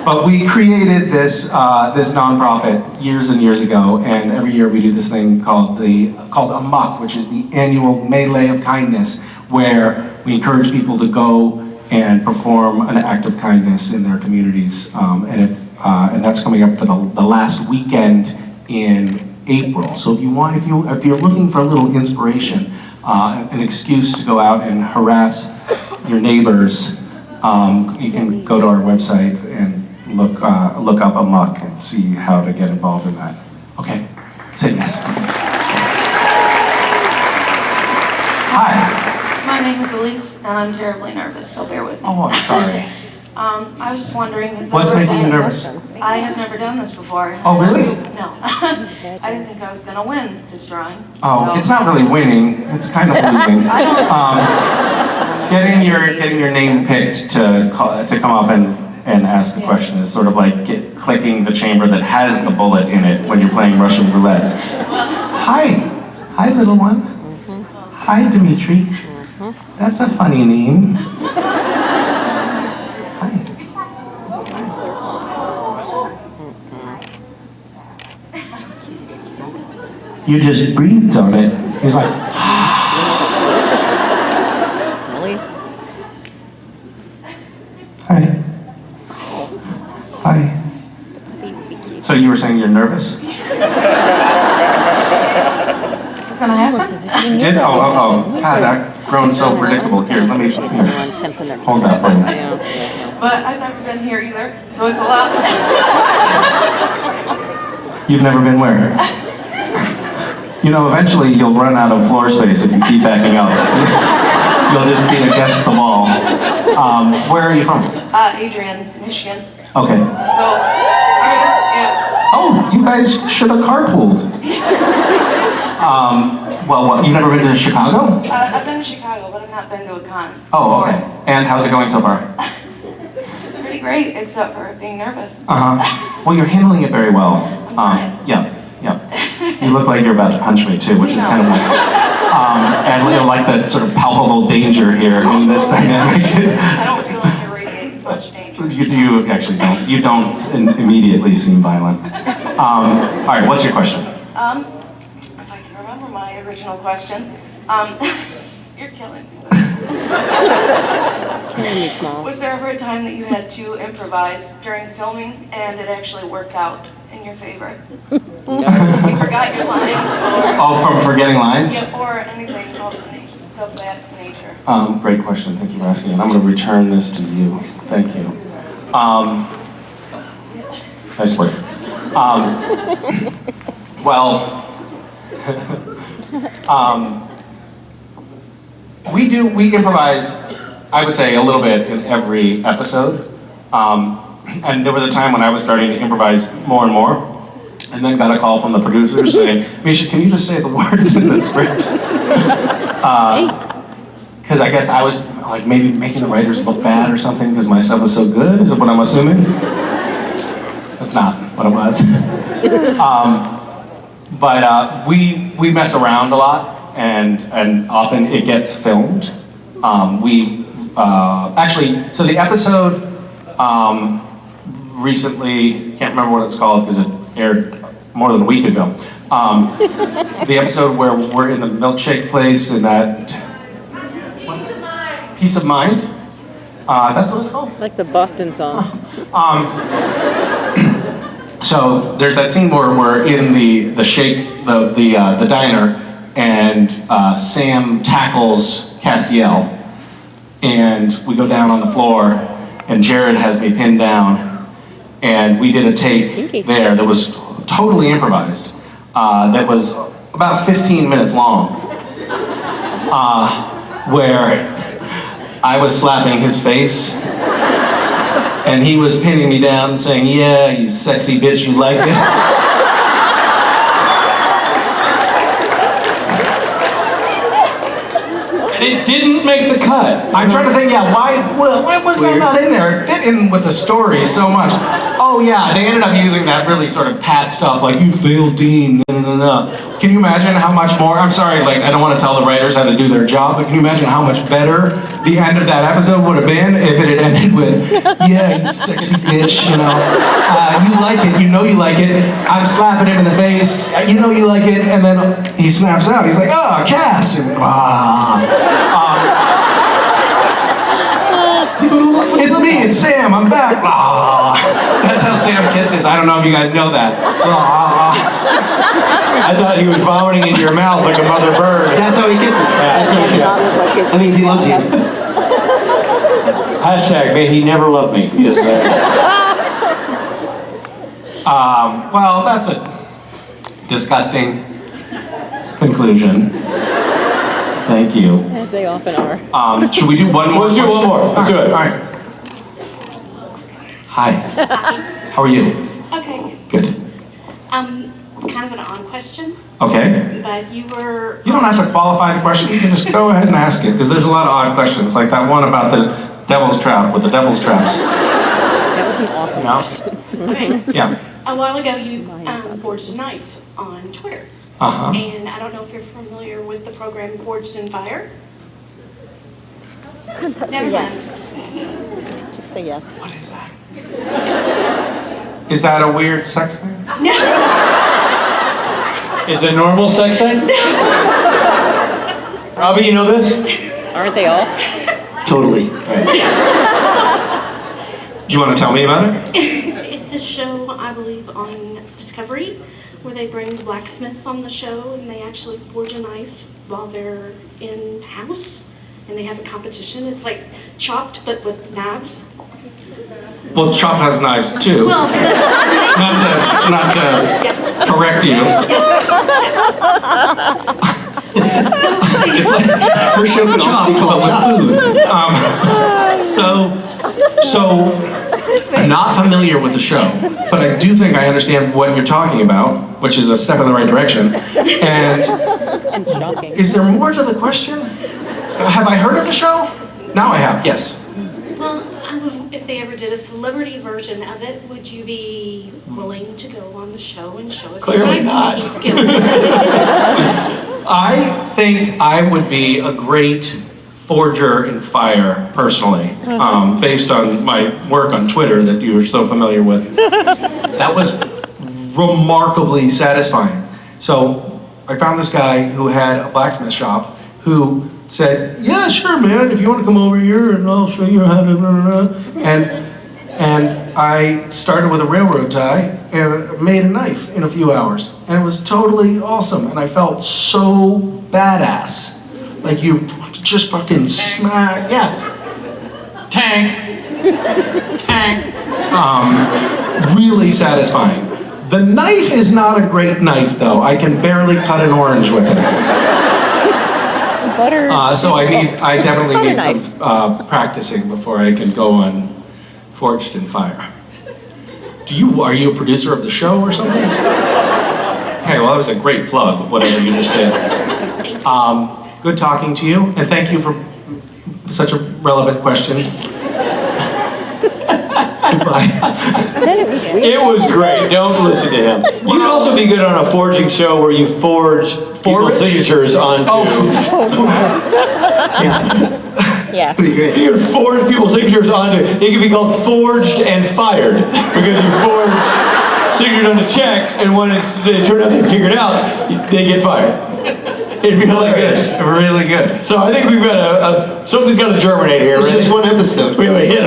But we created this this nonprofit years and years ago, and every year we do this thing called AMOC, which is the annual melee of kindness, where we encourage people to go and perform an act of kindness in their communities, and that's coming up for the last weekend in April. So if you're looking for a little inspiration, an excuse to go out and harass your neighbors, you can go to our website and look up AMOC and see how to get involved in that. Okay, say yes. Hi. My name is Elise, and I'm terribly nervous, so bear with me. Oh, I'm sorry. I was just wondering, is What's making you nervous? I have never done this before. Oh, really? No. I didn't think I was going to win this drawing. Oh, so. It's not really winning. It's kind of losing. Getting your name picked to come up and ask a question is sort of like clicking the chamber that has the bullet in it when you're playing Russian roulette. Hi, little one. Hi, Dimitri. That's a funny name. Hi. You just breathed on it. He's like, Really? hi. Hi. So you were saying you're nervous? What's going to happen? You did? Oh. God, I've grown so predictable. Here, let me hold that for you. But I've never been here either, so it's a lot. You've never been where? You know, eventually you'll run out of floor space if you keep backing up. You'll just be against the wall. Where are you from? Adrian, Michigan. Okay. So, yeah. Oh, you guys should have carpooled. Well, you've never been to Chicago? I've been to Chicago, but I've not been to a con. Oh, okay. And how's it going so far? Pretty great, except for being nervous. Well, you're handling it very well. Yeah. You look like you're about to punch me too, which is kind of nice. As like that sort of palpable danger here in this dynamic. I don't feel like you're radiating much danger. You actually don't. You don't immediately seem violent. All right, what's your question? If I can remember my original question. You're killing me. Was there ever a time that you had to improvise during filming and it actually worked out in your favor? You forgot your lines or... Oh, from forgetting lines? Yeah, or anything of that nature. Great question, thank you for asking. And I'm going to return this to you. Thank you. Nice work. We improvise, I would say, a little bit in every episode. And there was a time when I was starting to improvise more and more, and then got a call from the producers saying, Misha, can you just say the words in the script? Because I guess I was like maybe making the writers look bad or something because my stuff was so good, is what I'm assuming? That's not what it was. But we mess around a lot, and often it gets filmed. Actually, so the episode recently, can't remember what it's called because it aired more than a week ago. The episode where we're in the milkshake place and that Peace of Mind. That's what it's called? Like the Boston song. So there's that scene where we're in the shake, the diner, and Sam tackles Castiel, and we go down on the floor, and Jared has me pinned down, and we did a take there that was totally improvised, that was about 15 minutes long, where I was slapping his face, and he was pinning me down and saying, yeah, you sexy bitch, you like it? And It didn't make the cut. I'm trying to think, yeah, why was that not in there? It fit in with the story so much. Oh yeah, they ended up using that really sort of pat stuff, like, you failed Dean, no. Can you imagine how much more, I'm sorry, like, I don't want to tell the writers how to do their job, but can you imagine how much better the end of that episode would have been if it had ended with, yeah, you sexy bitch, you know, you like it, you know you like it, I'm slapping him in the face, you know you like it, and then he snaps out, he's like, oh, Cass, and, it's me, it's Sam, I'm back. That's how Sam kisses. I don't know if you guys know that. I thought he was vomiting into your mouth like a mother bird. That's how he kisses. That's how he kisses. That means he loves you. Hashtag, may he never love me. Yes, well, that's a disgusting conclusion. Thank you. As they often are. Should we do one more? Let's do one more. Let's do it. All right. Hi. How are you? Okay. Good. Kind of an odd question. Okay. But you were. You don't have to qualify the question. You can just go ahead and ask it, because there's a lot of odd questions, like that one about the devil's trap with the devil's traps. That was an awesome question. Okay. Yeah. A while ago, you forged a knife on Twitter. Uh-huh. And I don't know if you're familiar with the program Forged in Fire. Never mind. Just say yes. What is that? Is that a weird sex thing? Is it a normal sex thing? Robbie, you know this? Aren't they all? Totally. You want to tell me about it? It's a show, I believe, on Discovery, where they bring blacksmiths on the show and they actually forge a knife while they're in house, and they have a competition. It's like Chopped, but with knives. Well, Chop has knives too. Well, not to correct you. It's like we're showing Chop, but with food. So I'm not familiar with the show, but I do think I understand what you're talking about, which is a step in the right direction. And shocking. Is there more to the question? Have I heard of the show? Now I have, yes. well, if they ever did a celebrity version of it, would you be willing to go on the show and show us Clearly your not. skills? I think I would be a great forger in fire, personally, based on my work on Twitter that you're so familiar with. That was remarkably satisfying. So I found this guy who had a blacksmith shop who said, yeah, sure, man, if you want to come over here and I'll show you how to, and I started with a railroad tie and made a knife in a few hours. And it was totally awesome. And I felt so badass. Like you just fucking smack, yes. Tank. Really satisfying. The knife is not a great knife though. I can barely cut an orange with it. Butter. So I definitely need some practicing before I can go on Forged in Fire. Are you a producer of the show or something? Okay, well that was a great plug, whatever you just did. Good talking to you, and thank you for such a relevant question. Goodbye. It was great. Don't listen to him. You could also be good on a forging show where you forge people's signatures onto. Yeah. You could forge people's signatures onto. It could be called Forged and Fired because you forge signatures onto checks, and when they turn out they figured it out, they get fired. It'd be hilarious. Really good. So I think we've got something's got to germinate here. It's just one episode. We have a hit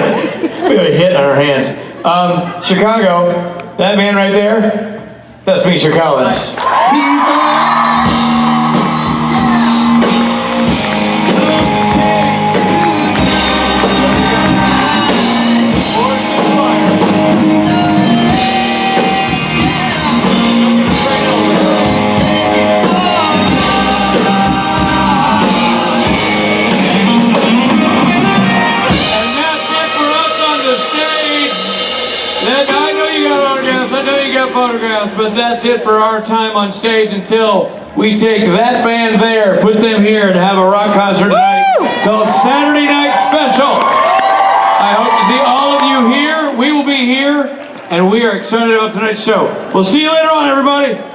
on our hands. Chicago, that man right there, that's Misha Collins. Photographs, but that's it for our time on stage until we take that band there, put them here, and have a rock concert tonight. tonight's show. We'll see you later on, everybody.